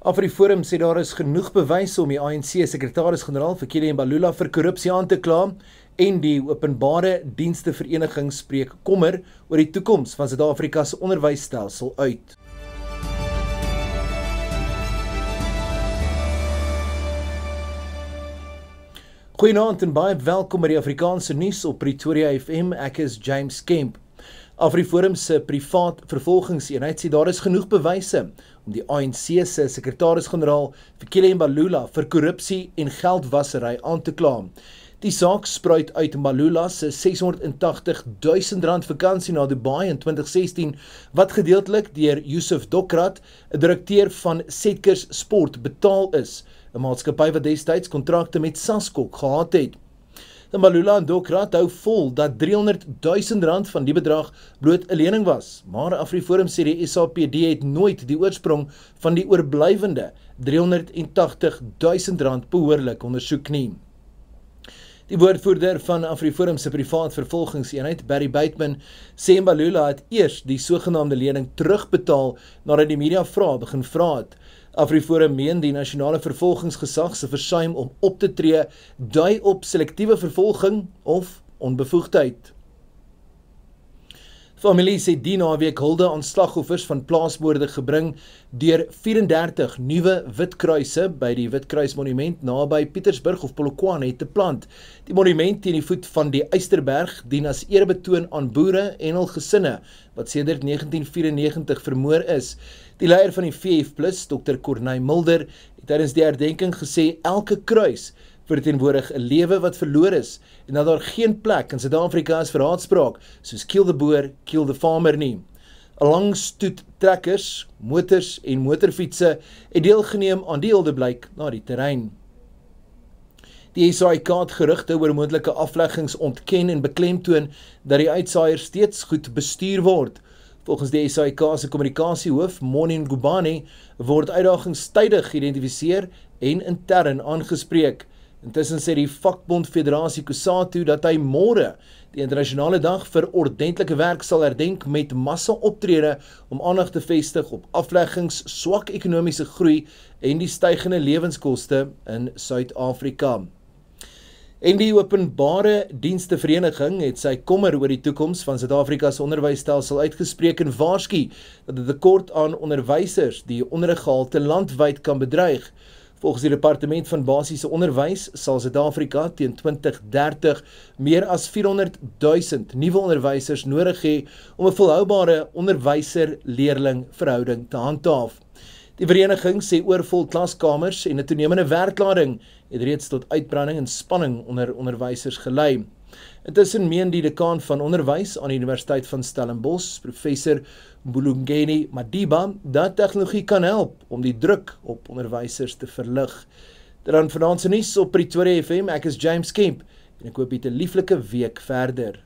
AfriForum sê daar is genoeg bewyse om die ANC-sekretaris-generaal Fikile Mbalula vir korrupsie aan te kla en die openbare dienste vereniging spreek kommer oor die toekoms van Suid-Afrika se onderwysstelsel uit. Goeienaand en baie welkom by die Afrikaanse nuus op Pretoria FM. Ek is James Kemp. AfriForum se privaat vervolgingseenheid sê daar is genoeg bewyse om die ANC se sekretaris-generaal Fikile Mbalula vir korrupsie en geldwasery aan te kla. Die saak spruit uit Mbalula se R680.000 vakansie na Dubai in 2016 wat gedeeltelik deur Yusuf Dokrat, 'n direkteur van Setkers Sport, betaal is, 'n maatskappy wat destyds kontrakte met SASCOC gehad het. Mbalula en Dokrat hou vol dat R300.000 van die bedrag bloot 'n lening was, maar AfriForum sê die SAPD het nooit die oorsprong van die oorblywende R380.000 behoorlik ondersoek nie. Die woordvoerder van AfriForum se privaat vervolgingseenheid, Barry Bateman, sê Mbalula het eers die sogenaamde lening terugbetaal nadat die media vrae begin vra het. AfriForum meen die nasionale vervolgingsgesag se versuim om op te tree dui op selektiewe vervolging of onbevoegdheid. Familie sê die naweek hulde aan slagoffers van plaasmoorde gebring deur 34 nuwe Witkruise by die Witkruismonument naby Pietersburg of Polokwane te plant. Die monument teen die voet van die Eysterberg dien as eerebetoon aan boere en hul gesinne wat sedert 1994 vermoor is. Die leier van die VF+, Dr. Corneille Mulder, het tydens die herdenking gesê elke kruis verteenwoordig 'n lewe wat verloor is en dat daar geen plek in Suid-Afrika is vir haatspraak soos kill the boer, kill the farmer nie. 'n Lang stoet trekkers, motors en motorfietsse het deelgeneem aan die huldeblyk na die terrein. Die SAIK het gerugte oor moontlike afleggings ontken en beklemtoon dat die uitsaaiers steeds goed bestuur word. Volgens die SAIK se kommunikasiehoof, Monin Gubane, word uitdagings tydig geïdentifiseer en intern aangespreek. Intussen sê die vakbond Federasie Kusatu dat hy môre die internasionale dag vir ordentlike werk sal herdenk met massa-optrede om aandag te vestig op afleggings, swak ekonomiese groei en die stygende lewenskoste in Suid-Afrika. En die openbare dienste vereniging het sy kommer oor die toekoms van Suid-Afrika se onderwysstelsel uitgespreek en waarsku dat 'n tekort aan onderwysers die onderriggehalte landwyd kan bedreig. Volgens die Departement van Basiese Onderwys sal Suid-Afrika teen 2030 meer as 400.000 nuwe onderwysers nodig hê om 'n volhoubare onderwyser-leerling verhouding te handhaaf. Die vereniging sê oorvol klaskamers en 'n toenemende werklading het reeds tot uitbranding en spanning onder onderwysers gelei. Intussen meen die dekaan van onderwys aan die Universiteit van Stellenbosch, professor Mbulungeni Madiba, dat tegnologie kan help om die druk op onderwysers te verlig. Dan vanaand se nuus op Pretoria FM, ek is James Kemp en ek hoop jy 'n lieflike week verder.